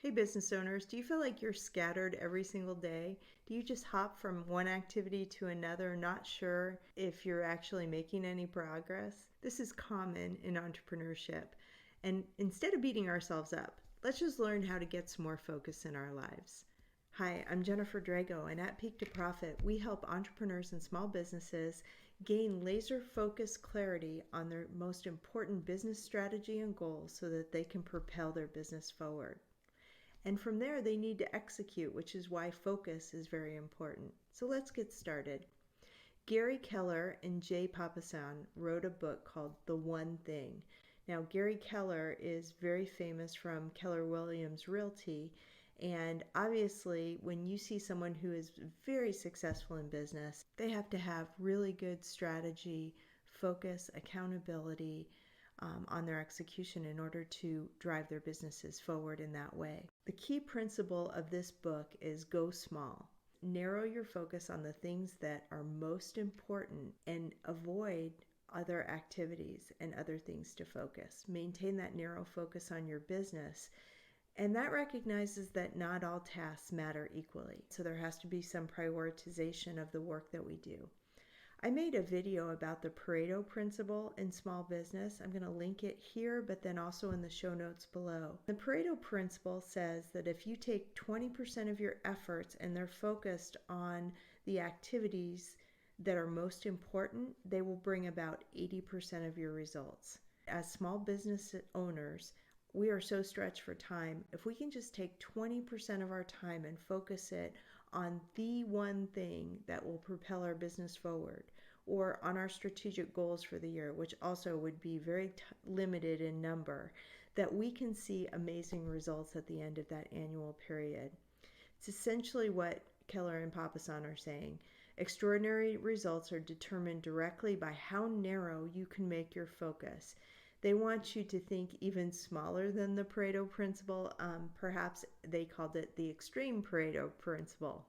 Hey business owners, do you feel like you're scattered every single day? Do you just hop from one activity to another, not sure if you're actually making any progress? This is common in entrepreneurship. And instead of beating ourselves up, let's just learn how to get some more focus in our lives. Hi, I'm Jennifer Drago, and at Peak to Profit, we help entrepreneurs and small businesses gain laser-focused clarity on their most important business strategy and goals so that they can propel their business forward. And from there, they need to execute, which is why focus is very important. So let's get started. Keller and Jay Papasan wrote a book called The One Thing. Now, Gary Keller is very famous from Keller Williams Realty. And obviously, when you see someone who is very successful in business, they have to have really good strategy, focus, accountability, on their execution in order to drive their businesses forward in that way. The key principle of this book is go small. Narrow your focus on the things that are most important and avoid other activities and other things to focus. Maintain that narrow focus on your business. And that recognizes that not all tasks matter equally. So there has to be some prioritization of the work that we do. I made a video about the Pareto principle in small business. I'm going to link it here, but then also in the show notes below. The Pareto principle says that if you take 20% of your efforts and they're focused on the activities that are most important, they will bring about 80% of your results. As small business owners, we are so stretched for time. If we can just take 20% of our time and focus it on the one thing that will propel our business forward, or on our strategic goals for the year, which also would be very limited in number, that we can see amazing results at the end of that annual period. It's essentially what Keller and Papasan are saying. Extraordinary results are determined directly by how narrow you can make your focus. They want you to think even smaller than the Pareto principle. Perhaps they called it the extreme Pareto principle.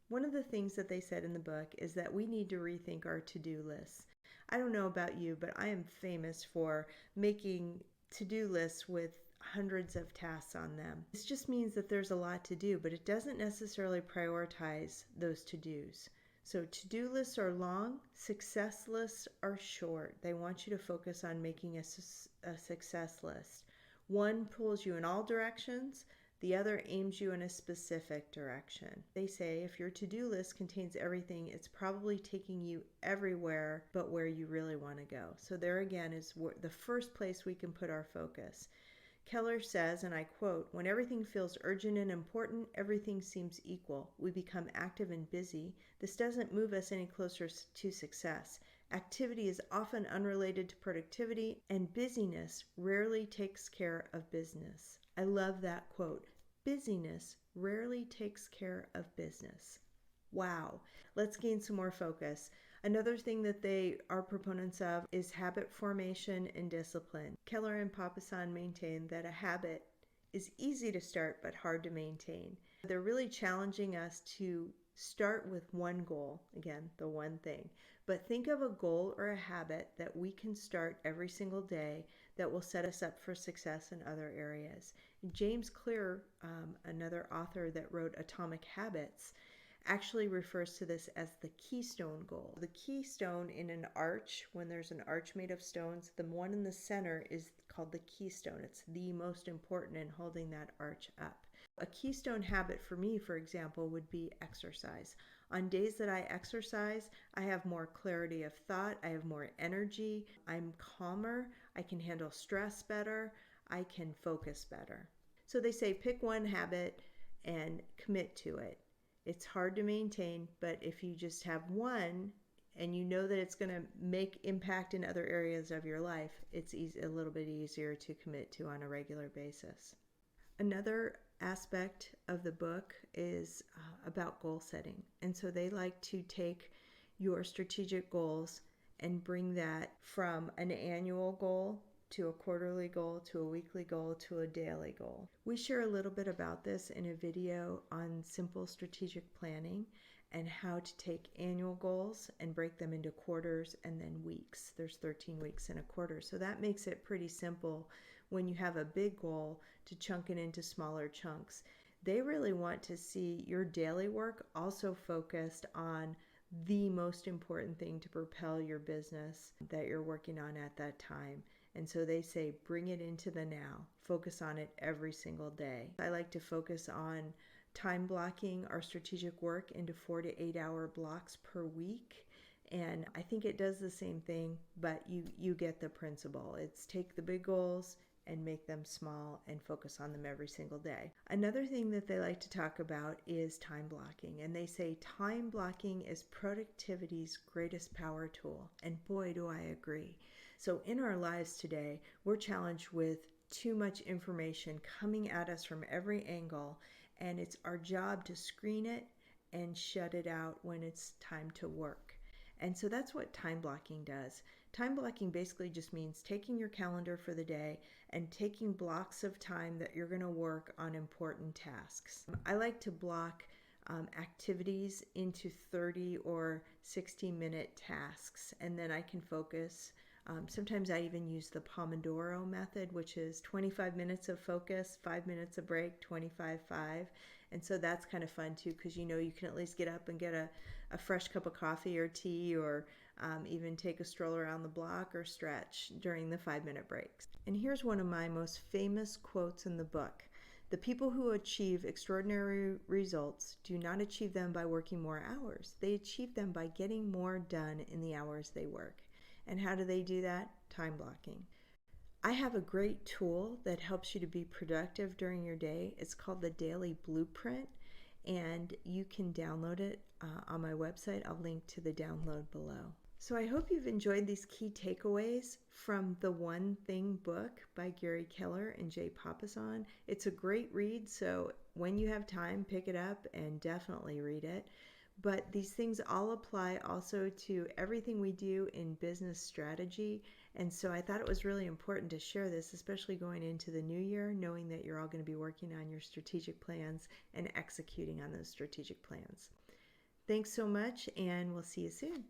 One of the things that they said in the book is that we need to rethink our to-do lists. I don't know about you, but I am famous for making to-do lists with hundreds of tasks on them. This just means that there's a lot to do, but it doesn't necessarily prioritize those to-dos. So to-do lists are long, success lists are short. They want you to focus on making a success list. One pulls you in all directions, the other aims you in a specific direction. They say if your to-do list contains everything, it's probably taking you everywhere but where you really want to go. So there again is the first place we can put our focus. Keller says, and I quote, "When everything feels urgent and important, everything seems equal. We become active and busy. This doesn't move us any closer to success. Activity is often unrelated to productivity, and busyness rarely takes care of business." I love that quote. Busyness rarely takes care of business. Wow. Let's gain some more focus. Another thing that they are proponents of is habit formation and discipline. Keller and Papasan maintain that a habit is easy to start but hard to maintain. They're really challenging us to start with one goal, again, the one thing, but think of a goal or a habit that we can start every single day that will set us up for success in other areas. James Clear, another author that wrote Atomic Habits, actually refers to this as the keystone goal. The keystone in an arch, when there's an arch made of stones, the one in the center is called the keystone. It's the most important in holding that arch up. A keystone habit for me, for example, would be exercise. On days that I exercise, I have more clarity of thought, I have more energy, I'm calmer, I can handle stress better, I can focus better. So they say pick one habit and commit to it. It's hard to maintain, but if you just have one and you know that it's going to make impact in other areas of your life, it's a little bit easier to commit to on a regular basis. Another aspect of the book is about goal setting. And so they like to take your strategic goals and bring that from an annual goal to a quarterly goal, to a weekly goal, to a daily goal. We share a little bit about this in a video on simple strategic planning and how to take annual goals and break them into quarters and then weeks. There's 13 weeks in a quarter. So that makes it pretty simple when you have a big goal to chunk it into smaller chunks. They really want to see your daily work also focused on the most important thing to propel your business that you're working on at that time. And so they say, bring it into the now. Focus on it every single day. I like to focus on time blocking our strategic work into 4 to 8 hour blocks per week. And I think it does the same thing, but you get the principle. It's take the big goals and make them small and focus on them every single day. Another thing that they like to talk about is time blocking. And they say time blocking is productivity's greatest power tool. And boy, do I agree. So in our lives today, we're challenged with too much information coming at us from every angle. And it's our job to screen it and shut it out when it's time to work. And so that's what time blocking does. Time blocking basically just means taking your calendar for the day and taking blocks of time that you're going to work on important tasks. I like to block activities into 30 or 60-minute tasks, and then I can focus. Sometimes I even use the Pomodoro method, which is 25 minutes of focus, 5 minutes of break, 25, 5. And so that's kind of fun too, because you can at least get up and get a fresh cup of coffee or tea, or even take a stroll around the block or stretch during the 5-minute breaks. And here's one of my most famous quotes in the book. The people who achieve extraordinary results do not achieve them by working more hours. They achieve them by getting more done in the hours they work. And how do they do that? Time blocking. I have a great tool that helps you to be productive during your day. It's called the Daily Blueprint, and you can download it on my website. I'll link to the download below. So I hope you've enjoyed these key takeaways from the One Thing book by Keller and Jay Papasan. It's a great read, so when you have time, pick it up and definitely read it. But these things all apply also to everything we do in business strategy. And so I thought it was really important to share this, especially going into the new year, knowing that you're all going to be working on your strategic plans and executing on those strategic plans. Thanks so much, and we'll see you soon.